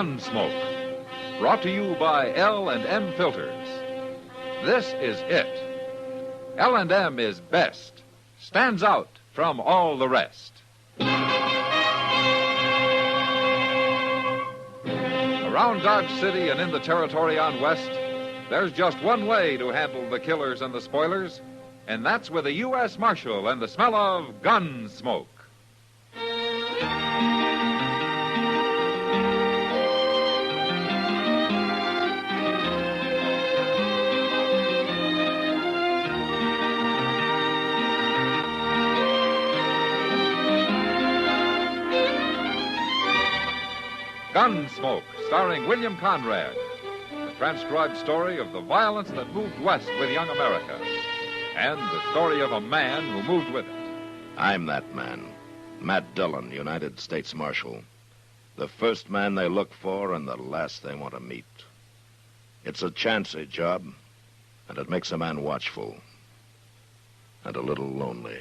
Gunsmoke, brought to you by L&M Filters. This is it. L&M is best, stands out from all the rest. Around Dodge City and in the territory on West, there's just one way to handle the killers and the spoilers, and that's with a U.S. Marshal and the smell of Gunsmoke. Gunsmoke, starring William Conrad. The transcribed story of the violence that moved west with young America. And the story of a man who moved with it. I'm that man. Matt Dillon, United States Marshal. The first man they look for and the last they want to meet. It's a chancy job, and it makes a man watchful. And a little lonely.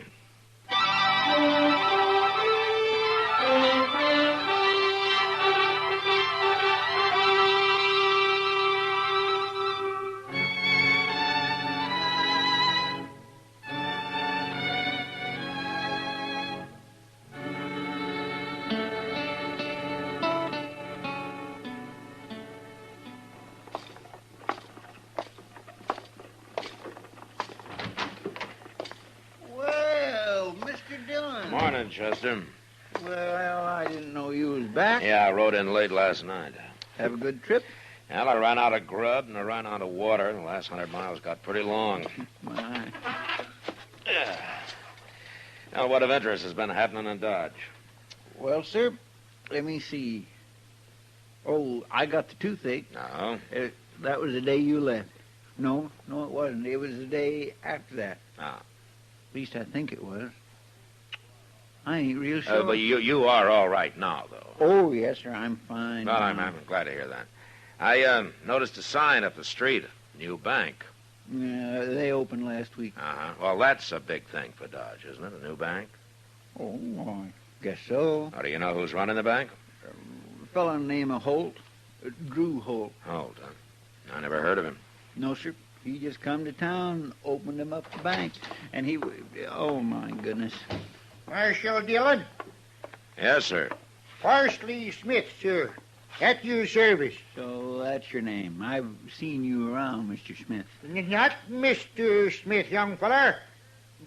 Morning, Chester. Well, I didn't know you was back. Yeah, I rode in late last night. Have a good trip? Well, I ran out of grub and I ran out of water. The last 100 miles got pretty long. My. Yeah. Now, what of interest has been happening in Dodge? Well, sir, let me see. Oh, I got the toothache. No. That was the day you left. No, it wasn't. It was the day after that. Ah. At least I think it was. I ain't real sure. But you are all right now, though. Oh, yes, sir. I'm fine. Well, I'm glad to hear that. I noticed a sign up the street. New bank. Yeah, they opened last week. Uh-huh. Well, that's a big thing for Dodge, isn't it? A new bank? Oh, I guess so. How do you know who's running the bank? A fellow named Holt. Drew Holt. Holt, huh? I never heard of him. No, sir. He just come to town, opened him up the bank, and he... Oh, my goodness. Marshal Dillon? Yes, sir. Parsley Smith, sir. At your service. So that's your name. I've seen you around, Mr. Smith. Not Mr. Smith, young feller.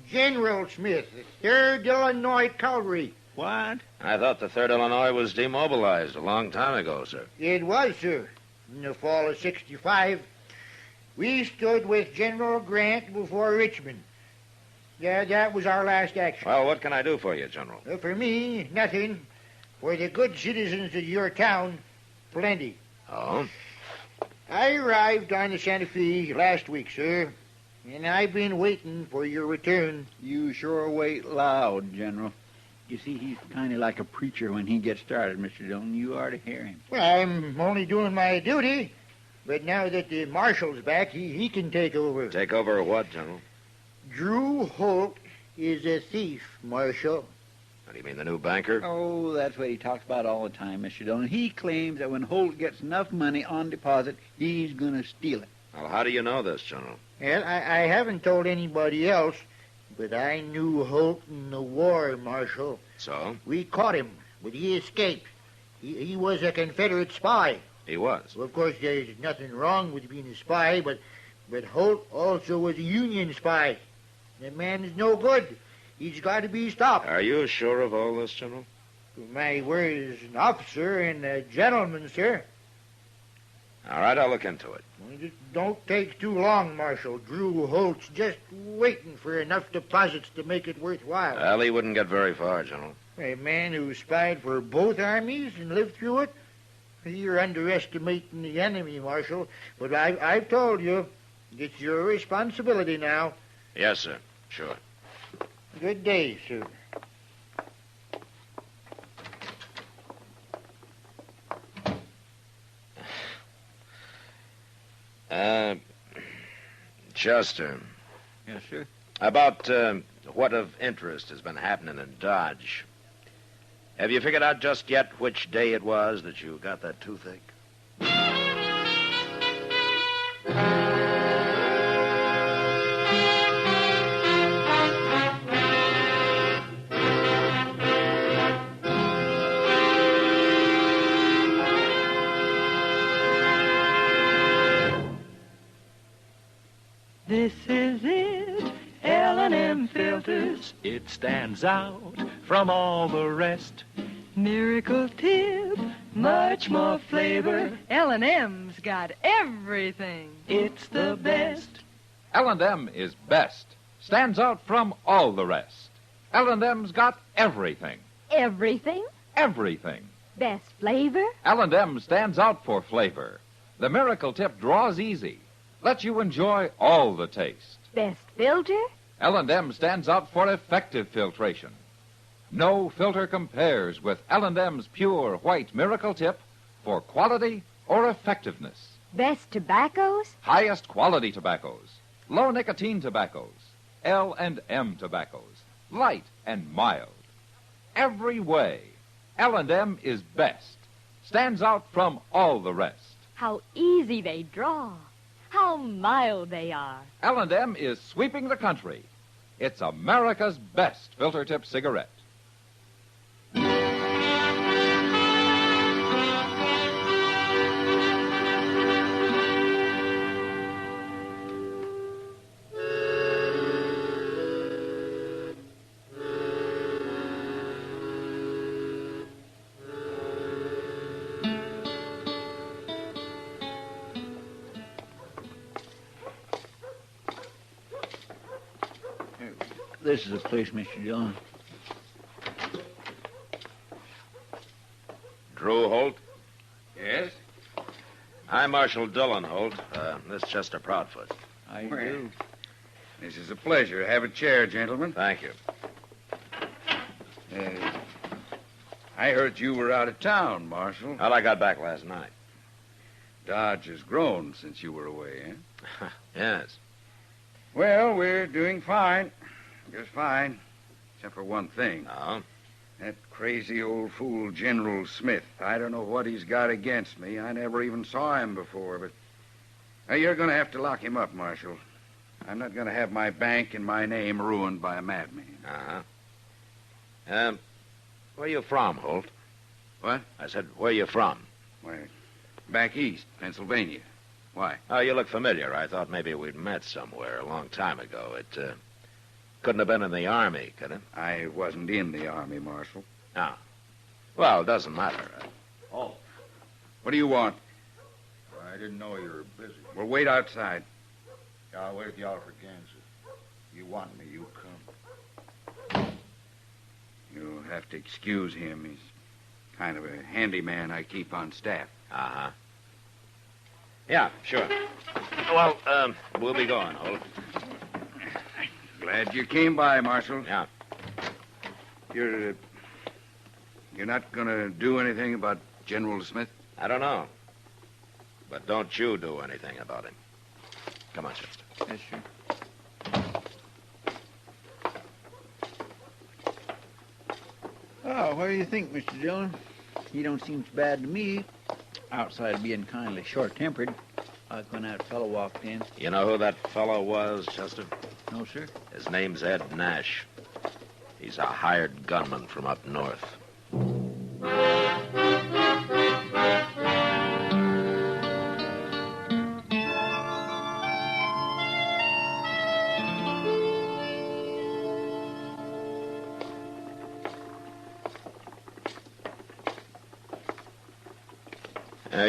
General Smith, 3rd Illinois Cavalry. What? I thought the 3rd Illinois was demobilized a long time ago, sir. It was, sir. In the fall of 65, we stood with General Grant before Richmond. Yeah, that was our last action. Well, what can I do for you, General? For me, nothing. For the good citizens of your town, plenty. Oh? I arrived on the Santa Fe last week, sir, and I've been waiting for your return. You sure wait loud, General. You see, he's kind of like a preacher when he gets started, Mr. Dillon. You ought to hear him. Well, I'm only doing my duty, but now that the marshal's back, he can take over. Take over what, General? Drew Holt is a thief, Marshal. What do you mean, the new banker? Oh, that's what he talks about all the time, Mr. Dillon. He claims that when Holt gets enough money on deposit, he's going to steal it. Well, how do you know this, General? Well, I haven't told anybody else, but I knew Holt in the war, Marshal. So? We caught him, but he escaped. He was a Confederate spy. He was? Well, of course, there's nothing wrong with being a spy, but Holt also was a Union spy. That man is no good. He's got to be stopped. Are you sure of all this, General? My word as an officer and a gentleman, sir. All right, I'll look into it. Well, just don't take too long, Marshal. Drew Holt's just waiting for enough deposits to make it worthwhile. Well, he wouldn't get very far, General. A man who spied for both armies and lived through it? You're underestimating the enemy, Marshal. But I've told you, it's your responsibility now. Yes, sir. Sure. Good day, sir. Chester. Yes, sir. About what of interest has been happening in Dodge? Have you figured out just yet which day it was that you got that toothache? This is it, L&M filters. It stands out from all the rest. Miracle tip, much more flavor. L&M's got everything. It's the best. L&M is best. Stands out from all the rest. L&M's got everything. Everything? Everything. Best flavor? L&M stands out for flavor. The Miracle Tip draws easy. Lets you enjoy all the taste. Best filter? L&M stands out for effective filtration. No filter compares with L&M's pure white Miracle Tip for quality or effectiveness. Best tobaccos? Highest quality tobaccos. Low nicotine tobaccos. L&M tobaccos. Light and mild. Every way, L&M is best. Stands out from all the rest. How easy they draw. How mild they are. L&M is sweeping the country. It's America's best filter tip cigarette. This is the place, Mr. Dillon. Drew Holt? Yes? I'm Marshal Dillon, Holt. This is Chester Proudfoot. I Well, do. This is a pleasure. Have a chair, gentlemen. Thank you. I heard you were out of town, Marshal. Well, I got back last night. Dodge has grown since you were away, eh? Yes. Well, we're doing fine. Just fine. Except for one thing. Oh? That crazy old fool General Smith. I don't know what he's got against me. I never even saw him before, but... you're going to have to lock him up, Marshal. I'm not going to have my bank and my name ruined by a madman. Uh-huh. Where you from, Holt? What? I said, where you from? Why, back east, Pennsylvania. Why? Oh, you look familiar. I thought maybe we'd met somewhere a long time ago. It, couldn't have been in the Army, could it? I wasn't in the Army, Marshal. No. Well, it doesn't matter. Oh. What do you want? I didn't know you were busy. Well, wait outside. I'll wait at the Alfred, Kansas. You want me, you come. You'll have to excuse him. He's kind of a handyman I keep on staff. Uh-huh. Yeah, sure. Well, we'll be going, Holt. Glad you came by, Marshal. Yeah. You're not going to do anything about General Smith? I don't know. But don't you do anything about him. Come on, Chester. Yes, sir. Oh, what do you think, Mr. Dillon? He don't seem so bad to me. Outside of being kindly short-tempered, like when that fellow walked in. You know who that fellow was, Chester? No, sir. His name's Ed Nash. He's a hired gunman from up north.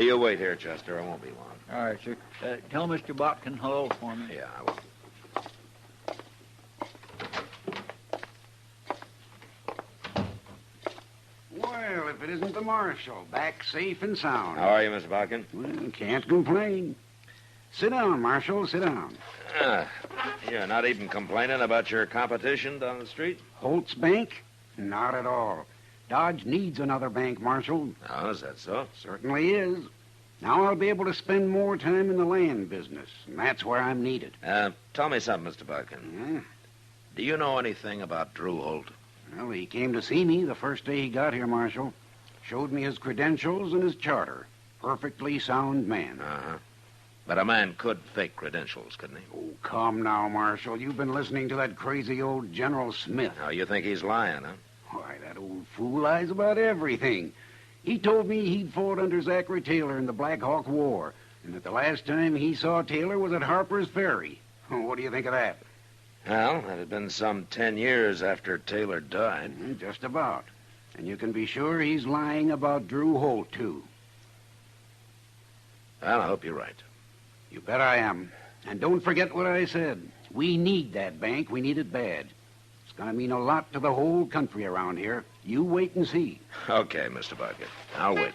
You wait here, Chester. I won't be long. All right, sir. Tell Mr. Botkin hello for me. Yeah, I will. Well, if it isn't the Marshal, back safe and sound. How are you, Mr. Botkin? Well, can't complain. Sit down, Marshal, sit down. You're not even complaining about your competition down the street? Holt's Bank? Not at all. Dodge needs another bank, Marshal. Oh, is that so? Certainly is. Now I'll be able to spend more time in the land business, and that's where I'm needed. Tell me something, Mr. Botkin. Yeah? Do you know anything about Drew Holt? Well, he came to see me the first day he got here, Marshal. Showed me his credentials and his charter. Perfectly sound man. Uh-huh. But a man could fake credentials, couldn't he? Oh, come now, Marshal. You've been listening to that crazy old General Smith. Now, you think he's lying, huh? Why, that old fool lies about everything. He told me he'd fought under Zachary Taylor in the Black Hawk War, and that the last time he saw Taylor was at Harper's Ferry. What do you think of that? Well, that had been some 10 years after Taylor died. Just about. And you can be sure he's lying about Drew Holt, too. Well, I hope you're right. You bet I am. And don't forget what I said. We need that bank. We need it bad. It's going to mean a lot to the whole country around here. You wait and see. Okay, Mr. Bucket. I'll wait.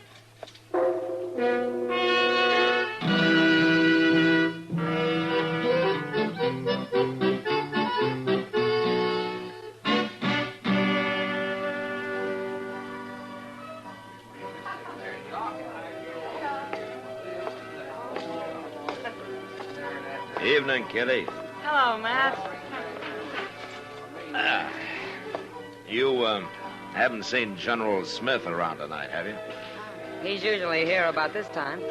Evening, Kitty. Hello, Matt. You, haven't seen General Smith around tonight, have you? He's usually here about this time.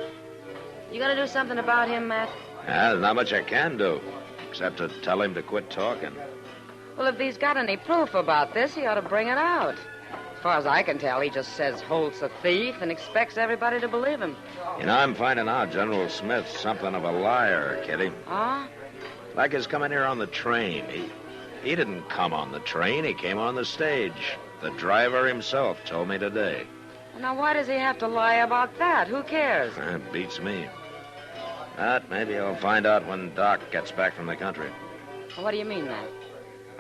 You gonna do something about him, Matt? There's not much I can do, except to tell him to quit talking. Well, if he's got any proof about this, he ought to bring it out. As far as I can tell, he just says Holt's a thief and expects everybody to believe him. You know, I'm finding out General Smith's something of a liar, Kitty. Oh? Like his coming here on the train. He didn't come on the train. He came on the stage. The driver himself told me today. Now, why does he have to lie about that? Who cares? That beats me. But maybe I'll find out when Doc gets back from the country. Well, what do you mean, Matt?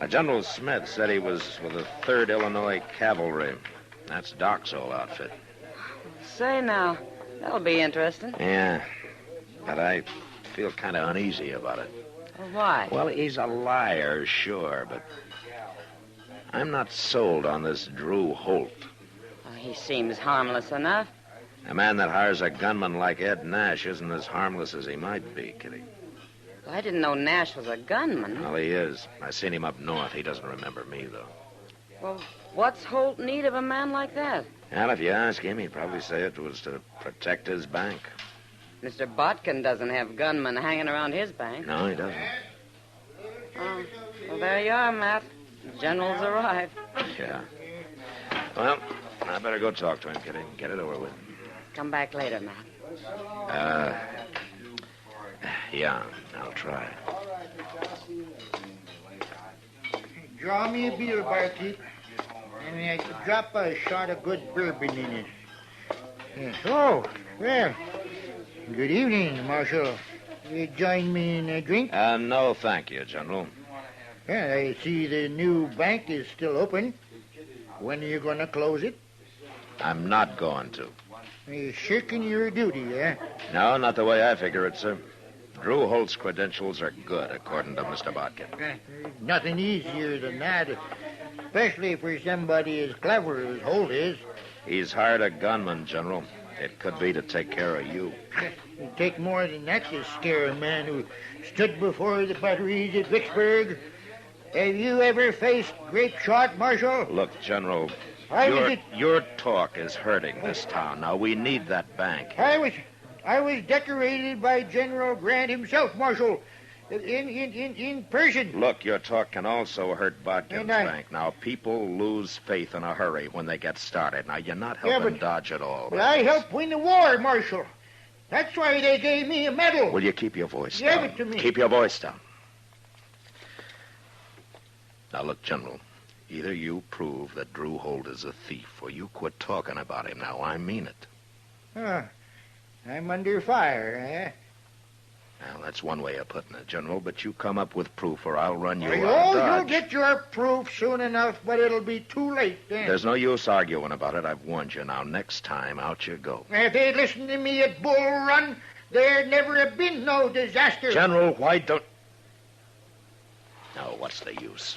General Smith said he was with the 3rd Illinois Cavalry. That's Doc's old outfit. Say now, that'll be interesting. Yeah, but I feel kind of uneasy about it. Well, why? Well, he's a liar, sure, but I'm not sold on this Drew Holt. Well, he seems harmless enough. A man that hires a gunman like Ed Nash isn't as harmless as he might be, Kitty. Well, I didn't know Nash was a gunman. Well, he is. I seen him up north. He doesn't remember me, though. Well, what's Holt need of a man like that? Well, if you ask him, he'd probably say it was to protect his bank. Mr. Botkin doesn't have gunmen hanging around his bank. No, he doesn't. Oh, well, there you are, Matt. The General's arrived. Yeah. Well, I better go talk to him, Kitty. Get it over with. Come back later, Matt. Yeah, I'll try. Draw me a beer, barkeep. And drop a shot of good bourbon in it. Yes. Oh, well. Good evening, Marshal. You join me in a drink? No, thank you, General. Yeah, I see the new bank is still open. When are you going to close it? I'm not going to. You're shirking your duty, eh? No, not the way I figure it, sir. Drew Holt's credentials are good, according to Mr. Botkin. There's nothing easier than that, especially for somebody as clever as Holt is. He's hired a gunman, General. It could be to take care of you. It'd take more than that to scare a man who stood before the batteries at Vicksburg. Have you ever faced grape shot, Marshal? Look, General, I your talk is hurting this town. Now, we need that bank. I was decorated by General Grant himself, Marshal, in person. Look, your talk can also hurt Botkin's bank. Now, people lose faith in a hurry when they get started. Now, you're not helping Dodge at all. But I helped win the war, Marshal. That's why they gave me a medal. Will you keep your voice down? Give it to me. Keep your voice down. Now, look, General, either you prove that Drew Holt is a thief or you quit talking about him. Now, I mean it. I'm under fire, eh? Well, that's one way of putting it, General, but you come up with proof or I'll run you out of Dodge. You'll get your proof soon enough, but it'll be too late then. There's no use arguing about it. I've warned you. Now, next time, out you go. If they'd listened to me at Bull Run, there'd never have been no disaster. General, why don't... Now, what's the use?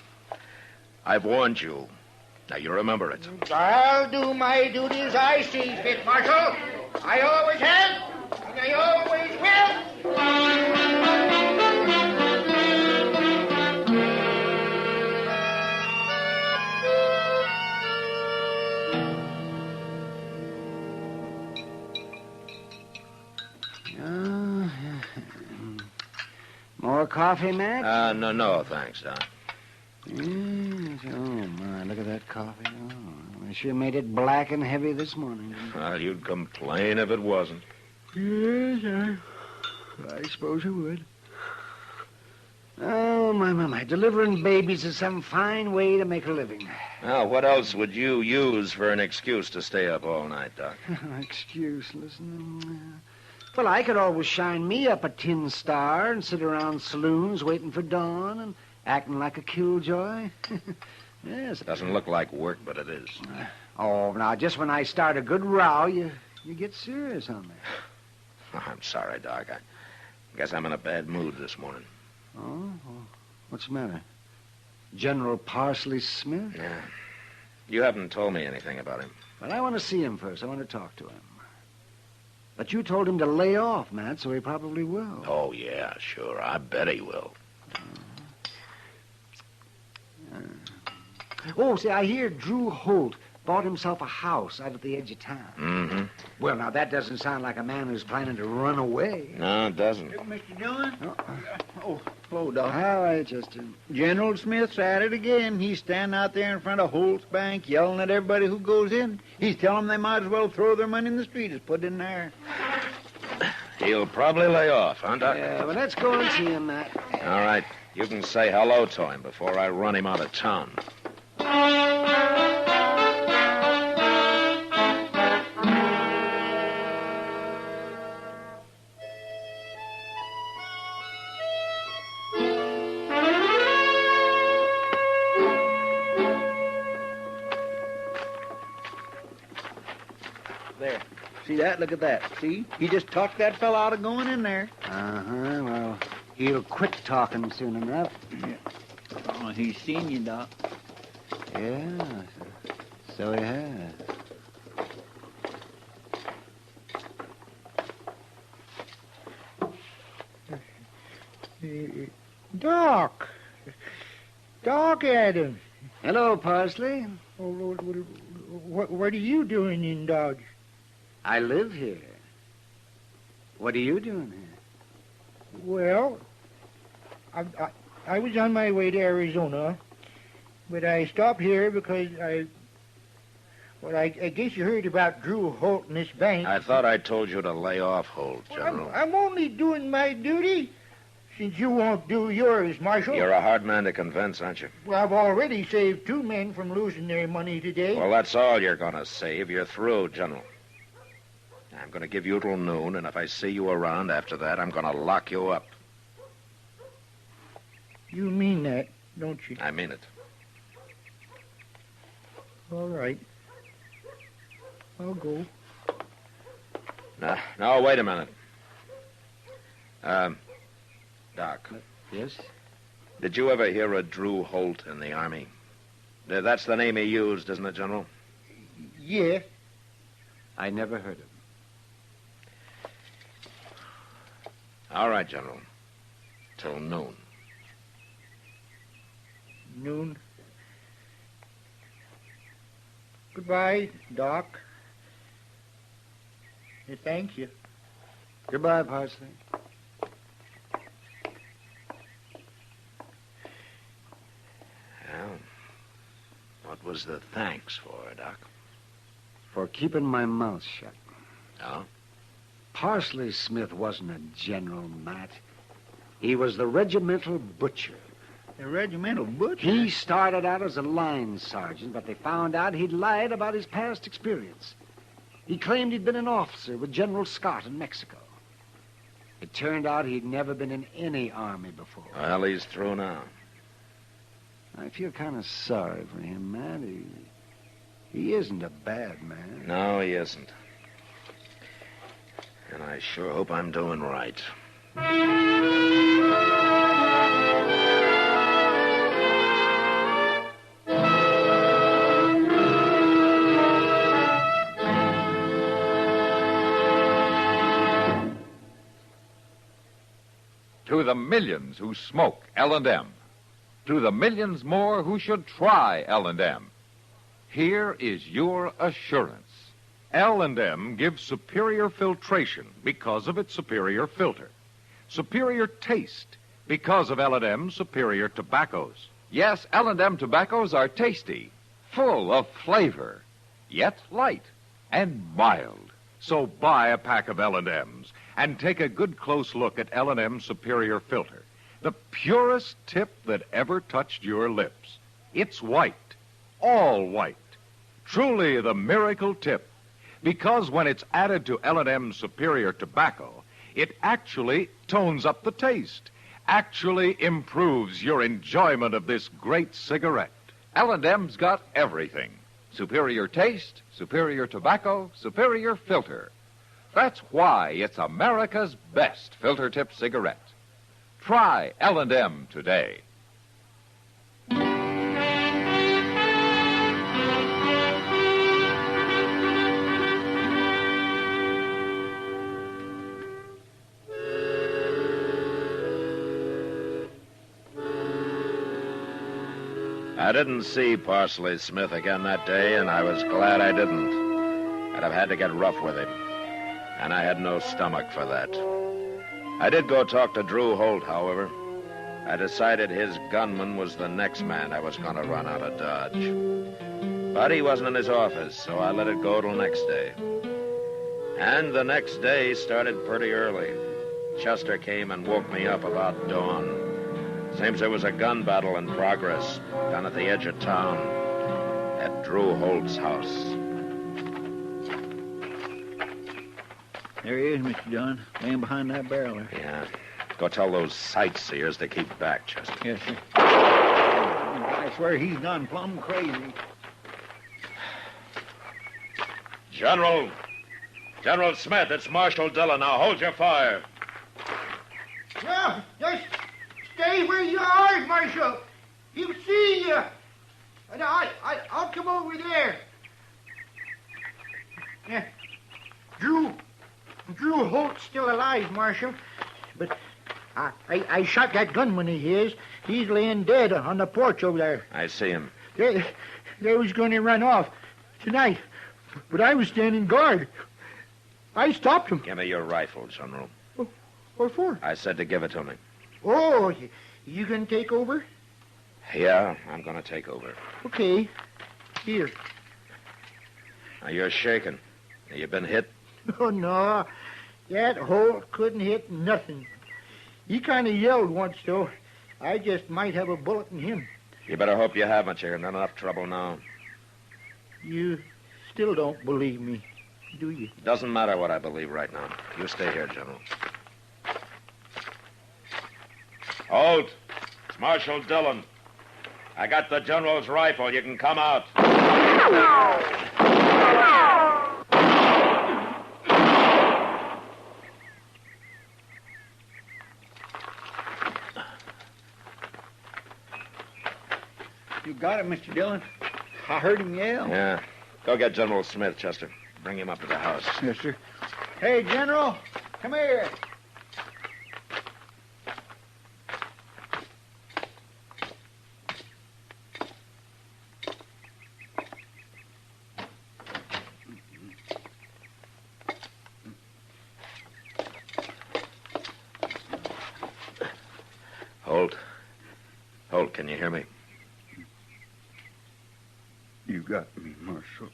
I've warned you. Now, you remember it. I'll do my duty as I see fit, Marshal. I always have, and I always will. More coffee, Matt? No, thanks, Doc. Yes. Oh, my, look at that coffee. Oh, I sure made it black and heavy this morning. Well, you'd complain if it wasn't. Yes, I suppose I would. Oh, my. Delivering babies is some fine way to make a living. Now, what else would you use for an excuse to stay up all night, Doc? Excuse, listen. Well, I could always shine me up a tin star and sit around saloons waiting for dawn and acting like a killjoy. Yes. Doesn't look like work, but it is. Oh, now, just when I start a good row, you get serious on me. Oh, I'm sorry, Doc. I guess I'm in a bad mood this morning. Oh? What's the matter? General Parsley Smith? Yeah. You haven't told me anything about him. Well, I want to see him first. I want to talk to him. But you told him to lay off, Matt, so he probably will. Oh, yeah, sure. I bet he will. Oh, see, I hear Drew Holt bought himself a house out at the edge of town. Mm-hmm. Well, now, that doesn't sound like a man who's planning to run away. No, it doesn't. Mr. Dillon? Oh, hello, Doc. How are you, Chester? General Smith's at it again. He's standing out there in front of Holt's Bank yelling at everybody who goes in. He's telling them they might as well throw their money in the street as put it in there. He'll probably lay off, huh, Doc? Yeah, well, let's go and see him, Matt. All right. You can say hello to him before I run him out of town. There. See that? Look at that. See? He just talked that fella out of going in there. Uh-huh. Well, he'll quit talking soon enough. Yeah. Oh, he's seen you, Doc. Yeah, so he has. Doc. Doc Adams. Hello, Parsley. Oh, what are you doing in Dodge? I live here. What are you doing here? Well, I was on my way to Arizona, but I stopped here because I guess you heard about Drew Holt and this bank. I thought I told you to lay off Holt, General. Well, I'm only doing my duty, since you won't do yours, Marshal. You're a hard man to convince, aren't you? Well, I've already saved 2 men from losing their money today. Well, that's all you're going to save. You're through, General. I'm going to give you till noon, and if I see you around after that, I'm going to lock you up. You mean that, don't you? I mean it. All right. I'll go. No, wait a minute. Doc. Yes? Did you ever hear of Drew Holt in the Army? That's the name he used, isn't it, General? Yeah. I never heard of him. All right, General. Till noon. Noon. Goodbye, Doc. Thank you. Goodbye, Parsley. Well, what was the thanks for, Doc? For keeping my mouth shut. Oh? Parsley Smith wasn't a general, Matt. He was the regimental butcher. The regimental butcher? He started out as a line sergeant, but they found out he'd lied about his past experience. He claimed he'd been an officer with General Scott in Mexico. It turned out he'd never been in any army before. Well, he's through now. I feel kind of sorry for him, Matt. He isn't a bad man. No, he isn't. And I sure hope I'm doing right. To the millions who smoke L&M. To the millions more who should try L&M. Here is your assurance. L&M gives superior filtration because of its superior filter. Superior taste Because of L&M's superior tobaccos. Yes, L&M tobaccos are tasty, full of flavor, yet light and mild. So buy a pack of L&M's and take a good close look at L&M's superior filter, the purest tip that ever touched your lips. It's white, all white, truly the miracle tip, because when it's added to L&M's superior tobacco, it actually tones up the taste, actually improves your enjoyment of this great cigarette. L&M's got everything. Superior taste, superior tobacco, superior filter. That's why it's America's best filter tip cigarette. Try L&M today. I didn't see Parsley Smith again that day, and I was glad I didn't. I'd have had to get rough with him, and I had no stomach for that. I did go talk to Drew Holt, however. I decided his gunman was the next man I was going to run out of Dodge. But he wasn't in his office, so I let it go till next day. And the next day started pretty early. Chester came and woke me up about dawn. Seems there was a gun battle in progress down at the edge of town at Drew Holt's house. There he is, Mr. Dillon, laying behind that barrel there. Yeah. Go tell those sightseers to keep back, Chester. Yes, sir. I swear he's gone plumb crazy. General Smith, it's Marshal Dillon. Now hold your fire. Yeah, just stay where you are, Marshal. He'll see you. And I'll come over there. Yeah. Drew Holt's still alive, Marshal. But I shot that gunman of his. He's laying dead on the porch over there. I see him. They was going to run off tonight, but I was standing guard. I stopped him. Give me your rifle, General. What for? I said to give it to me. Oh, you gonna take over? Yeah, I'm going to take over. Okay. Here. Now, you're shaking. You been hit? Oh, no. That Holt couldn't hit nothing. He kind of yelled once, though. I just might have a bullet in him. You better hope you haven't. You're in enough trouble now. You still don't believe me, do you? Doesn't matter what I believe right now. You stay here, General. Holt, it's Marshal Dillon. I got the General's rifle. You can come out. You got it, Mr. Dillon. I heard him yell. Yeah. Go get General Smith, Chester. Bring him up to the house. Yes, sir. Hey, General, come here. Holt, can you hear me? You got me, Marshal.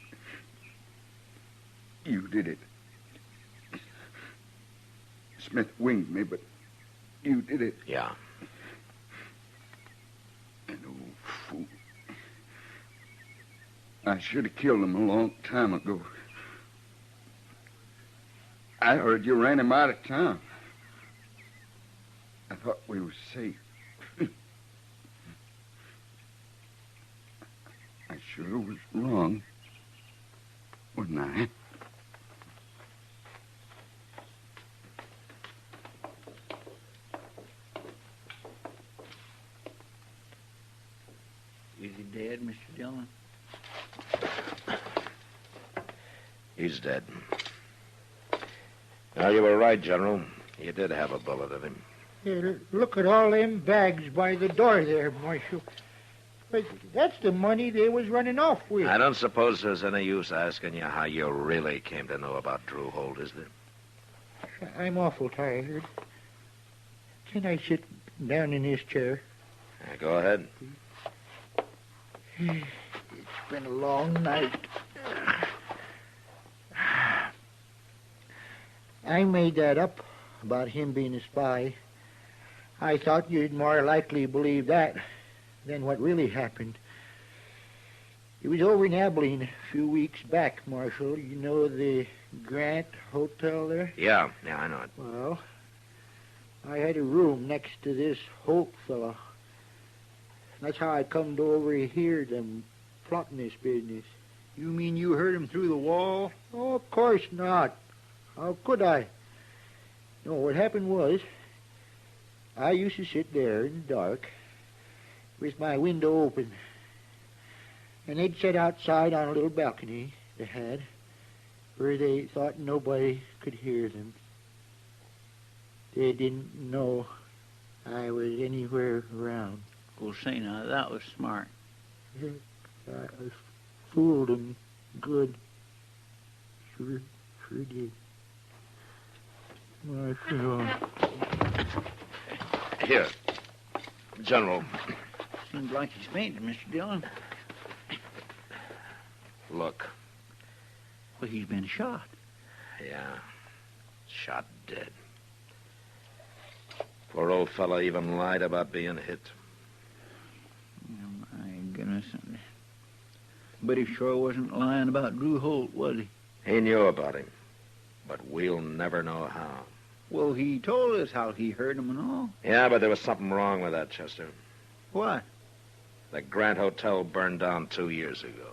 You did it. Smith winged me, but you did it. Yeah. An old fool. I should have killed him a long time ago. I heard you ran him out of town. I thought we were safe. I sure was wrong, wasn't I? Is he dead, Mr. Dillon? He's dead. Now, you were right, General. You did have a bullet in him. Yeah, look at all them bags by the door there, Marshal. But that's the money they was running off with. I don't suppose there's any use asking you how you really came to know about Drew Holt, is there? I'm awful tired. Can I sit down in this chair. Go ahead. It's been a long night. I made that up about him being a spy. I thought you'd more likely believe that than what really happened. It was over in Abilene a few weeks back, Marshal. You know the Grant Hotel there? Yeah, I know it. Well, I had a room next to this Holt fellow. That's how I come to overhear them plotting this business. You mean you heard him through the wall? Oh, of course not. How could I? No, what happened was, I used to sit there in the dark with my window open. And they'd sit outside on a little balcony they had, where they thought nobody could hear them. They didn't know I was anywhere around. Well, say now, that was smart. I fooled them good. Sure did. Here, General. Seems like he's fainted, Mr. Dillon. Look. Well, he's been shot. Yeah, shot dead. Poor old fella even lied about being hit. Oh, my goodness. But he sure wasn't lying about Drew Holt, was he? He knew about him, but we'll never know how. Well, he told us how he heard him and all. Yeah, but there was something wrong with that, Chester. What? The Grant Hotel burned down 2 years ago.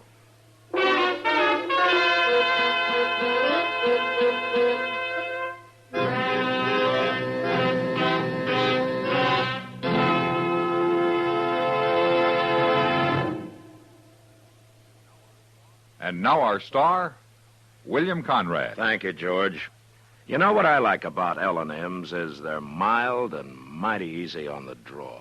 And now our star, William Conrad. Thank you, George. You know what I like about L&M's is they're mild and mighty easy on the draw.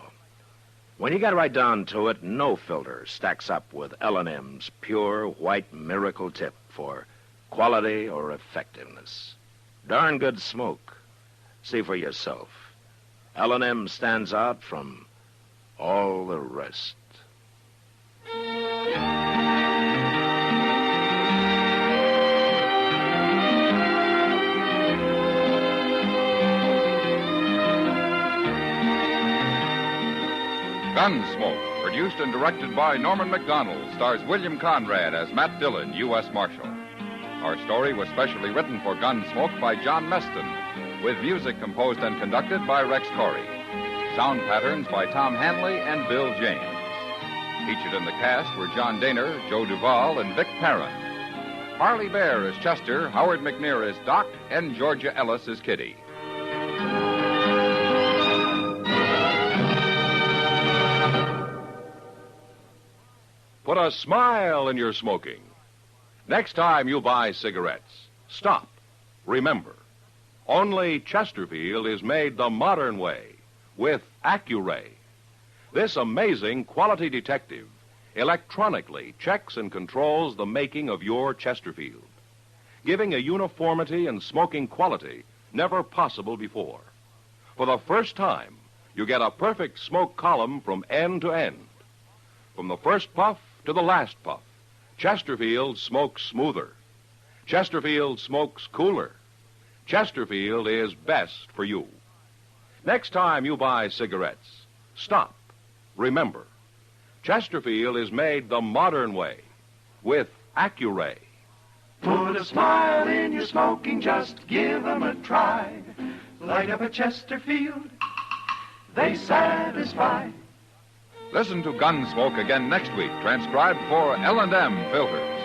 When you get right down to it, no filter stacks up with L&M's pure white miracle tip for quality or effectiveness. Darn good smoke. See for yourself. L&M stands out from all the rest. Gunsmoke, produced and directed by Norman Macdonald, stars William Conrad as Matt Dillon, U.S. Marshal. Our story was specially written for Gunsmoke by John Meston, with music composed and conducted by Rex Corey. Sound patterns by Tom Hanley and Bill James. Featured in the cast were John Daner, Joe Duvall, and Vic Perrin. Harley Bear as Chester, Howard McNear as Doc, and Georgia Ellis as Kitty. Put a smile in your smoking. Next time you buy cigarettes, stop. Remember, only Chesterfield is made the modern way with Accuray. This amazing quality detective electronically checks and controls the making of your Chesterfield, giving a uniformity and smoking quality never possible before. For the first time, you get a perfect smoke column from end to end. From the first puff to the last puff, Chesterfield smokes smoother. Chesterfield smokes cooler. Chesterfield is best for you. Next time you buy cigarettes, stop. Remember, Chesterfield is made the modern way with Accuray. Put a smile in your smoking, just give 'em a try. Light up a Chesterfield, they satisfy. Listen to Gunsmoke again next week, transcribed for L&M Filters.